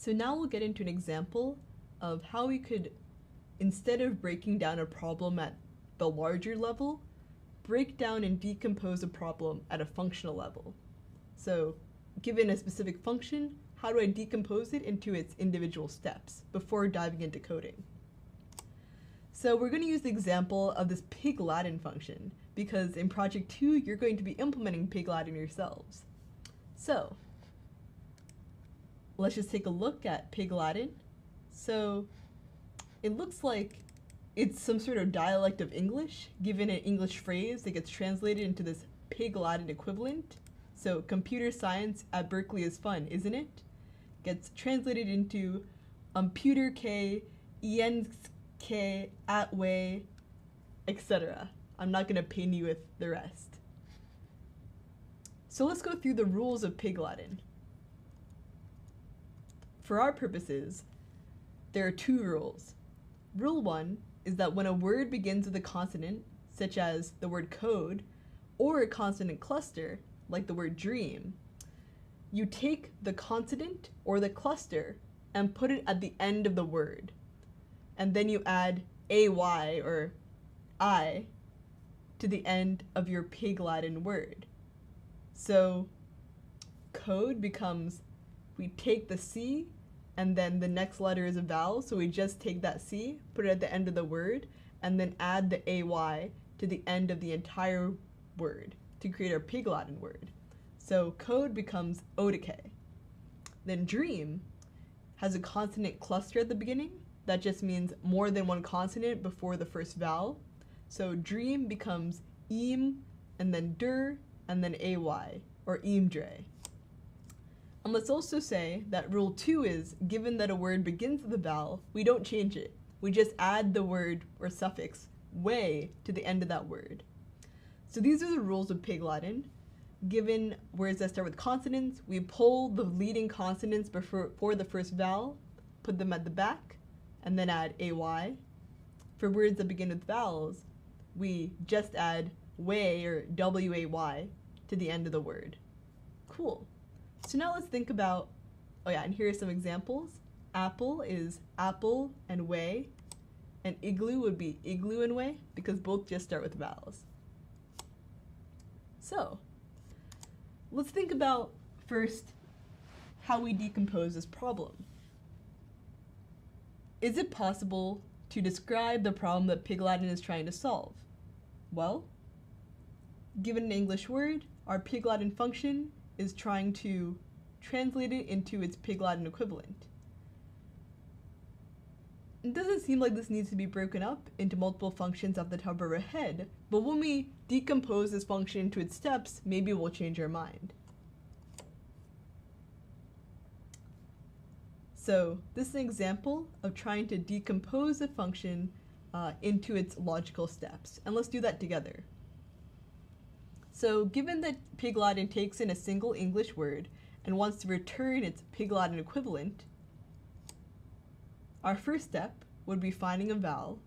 So now we'll get into an example of how we could, instead of breaking down a problem at the larger level, break down and decompose a problem at a functional level. So given a specific function, how do I decompose it into its individual steps before diving into coding? So we're going to use the example of this pig-Latin function because in project 2 you're going to be implementing pig-Latin yourselves. So let's just take a look at pig-Latin. So it looks like it's some sort of dialect of English given an English phrase that gets translated into this pig-Latin equivalent. So computer science at Berkeley is fun, isn't it? Gets translated into computer K, ENK, atway, etc. I'm not going to pain you with the rest. So let's go through the rules of pig-Latin. For our purposes, there are 2 rules. Rule 1 is that when a word begins with a consonant, such as the word code, or a consonant cluster, like the word dream, you take the consonant or the cluster and put it at the end of the word. And then you add AY or I to the end of your pig-Latin word. So code becomes, we take the C and then the next letter is a vowel, so we just take that C, put it at the end of the word, and then add the AY to the end of the entire word to create our pig-Latin word. So code becomes O to K. Then dream has a consonant cluster at the beginning. That just means more than one consonant before the first vowel. So dream becomes eam, and then der, and then AY, or eamdre. And let's also say that rule 2 is, given that a word begins with a vowel, we don't change it. We just add the word or suffix way to the end of that word. So these are the rules of pig-Latin. Given words that start with consonants, we pull the leading consonants before the first vowel, put them at the back, and then add AY. For words that begin with vowels, we just add way or WAY to the end of the word. Cool. So now let's think about, and here are some examples. Apple is apple and way, and igloo would be igloo and way because both just start with vowels. So let's think about first how we decompose this problem. Is it possible to describe the problem that pig-Latin is trying to solve? Well, given an English word, our pig-Latin function is trying to translate it into its pig-Latin equivalent. It doesn't seem like this needs to be broken up into multiple functions at the top of our head, but when we decompose this function into its steps, maybe we'll change our mind. So this is an example of trying to decompose a function into its logical steps, and let's do that together. So given that pig-Latin takes in a single English word and wants to return its pig-Latin equivalent, our first step would be finding a vowel.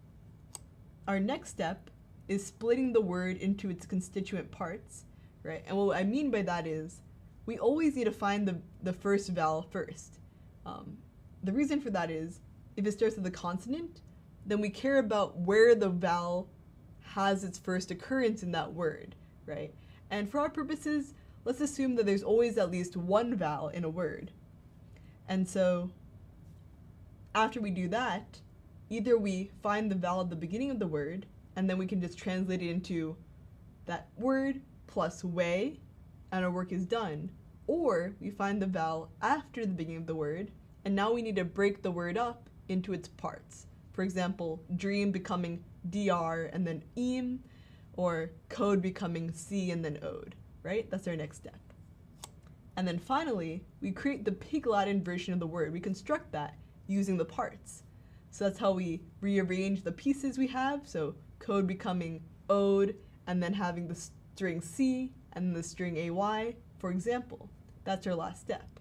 Our next step is splitting the word into its constituent parts, right? And what I mean by that is we always need to find the first vowel first. The reason for that is if it starts with a consonant, then we care about where the vowel has its first occurrence in that word, right? And for our purposes, let's assume that there's always at least one vowel in a word. And so after we do that, either we find the vowel at the beginning of the word, and then we can just translate it into that word plus way, and our work is done. Or we find the vowel after the beginning of the word, and now we need to break the word up into its parts. For example, dream becoming dr and then eam, or code becoming c and then ode, right? That's our next step. And then finally, we create the pig-Latin version of the word. We construct that using the parts. So that's how we rearrange the pieces we have. So code becoming ode, and then having the string C and the string AY, for example. That's our last step.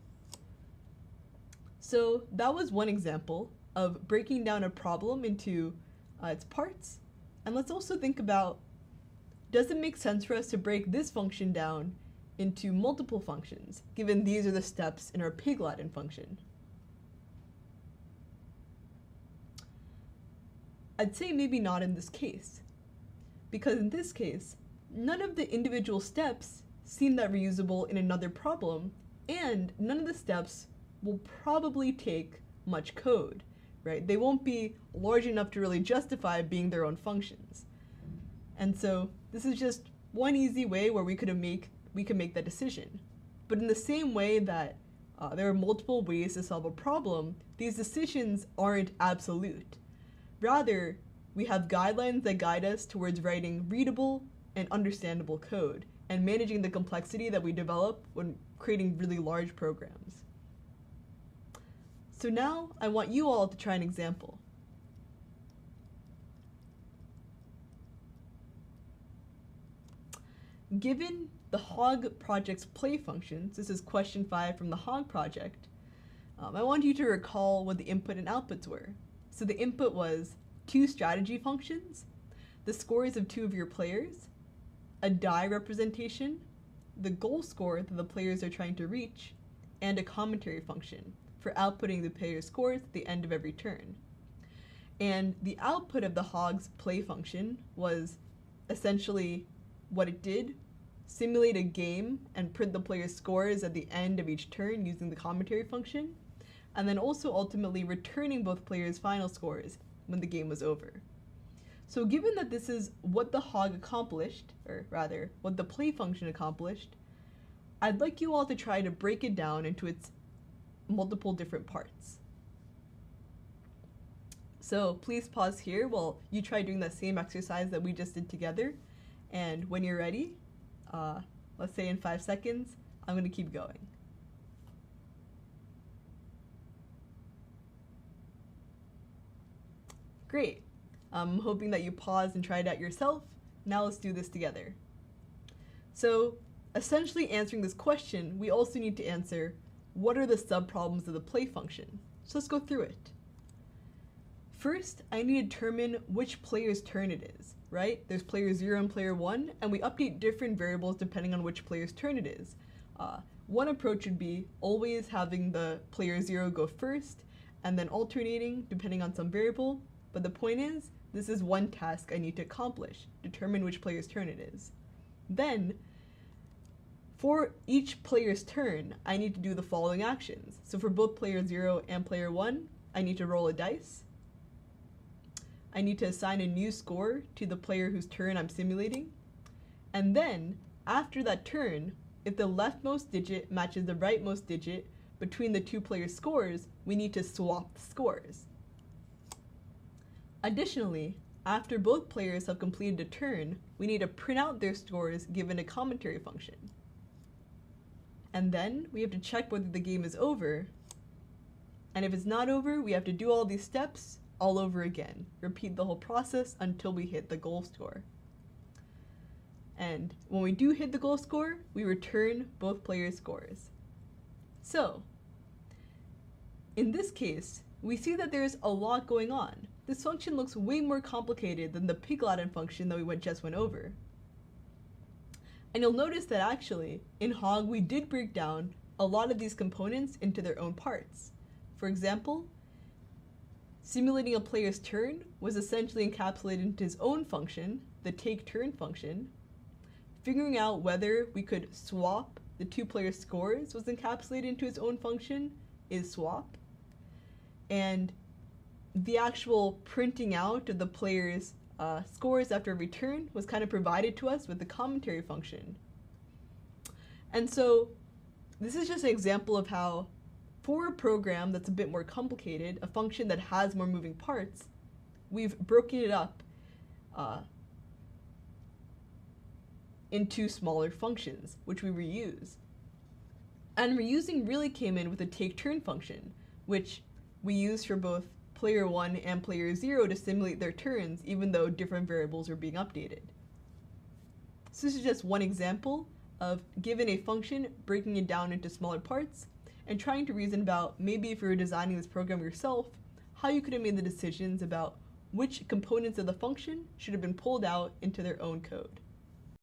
So that was one example of breaking down a problem into its parts. And let's also think about, does it make sense for us to break this function down into multiple functions, given these are the steps in our pig-Latin function? I'd say maybe not in this case. Because in this case, none of the individual steps seem that reusable in another problem, and none of the steps will probably take much code, right? They won't be large enough to really justify being their own functions. And so this is just one easy way where we could make that decision. But in the same way that there are multiple ways to solve a problem, these decisions aren't absolute. Rather, we have guidelines that guide us towards writing readable and understandable code and managing the complexity that we develop when creating really large programs. So now I want you all to try an example. Given the Hog project's play functions, this is question 5 from the Hog project, I want you to recall what the input and outputs were. So the input was 2 strategy functions, the scores of 2 of your players, a die representation, the goal score that the players are trying to reach, and a commentary function for outputting the player's scores at the end of every turn. And the output of the Hog's play function was essentially what it did: simulate a game and print the player's scores at the end of each turn using the commentary function, and then also ultimately returning both players' final scores when the game was over. So given that this is what the Hog accomplished, or rather, what the play function accomplished, I'd like you all to try to break it down into its multiple different parts. So please pause here while you try doing that same exercise that we just did together, and when you're ready, let's say in 5 seconds, I'm going to keep going. Great. I'm hoping that you paused and tried it out yourself. Now let's do this together. So, essentially answering this question, we also need to answer, what are the subproblems of the play function? So let's go through it. First, I need to determine which player's turn it is, right? There's player 0 and player 1, and we update different variables depending on which player's turn it is. One approach would be always having the player 0 go first, and then alternating depending on some variable. But the point is, this is one task I need to accomplish, determine which player's turn it is. Then, for each player's turn, I need to do the following actions. So for both player 0 and player 1, I need to roll a dice. I need to assign a new score to the player whose turn I'm simulating. And then, after that turn, if the leftmost digit matches the rightmost digit between the 2 players' scores, we need to swap the scores. Additionally, after both players have completed a turn, we need to print out their scores given a commentary function. And then we have to check whether the game is over. And if it's not over, we have to do all these steps all over again. Repeat the whole process until we hit the goal score. And when we do hit the goal score, we return both players' scores. So, in this case, we see that there's a lot going on. This function looks way more complicated than the piglatin function that we just went over. And you'll notice that actually, in Hog, we did break down a lot of these components into their own parts. For example, simulating a player's turn was essentially encapsulated into his own function, the take turn function. Figuring out whether we could swap the 2 players' scores was encapsulated into its own function, is swap. And the actual printing out of the players' scores after every turn was kind of provided to us with the commentary function. And so this is just an example of how, for a program that's a bit more complicated, a function that has more moving parts, we've broken it up into smaller functions, which we reuse. And reusing really came in with the take turn function, which we use for both player 1 and player 0 to simulate their turns, even though different variables are being updated. So this is just one example of, given a function, breaking it down into smaller parts, and trying to reason about, maybe if you were designing this program yourself, how you could have made the decisions about which components of the function should have been pulled out into their own code.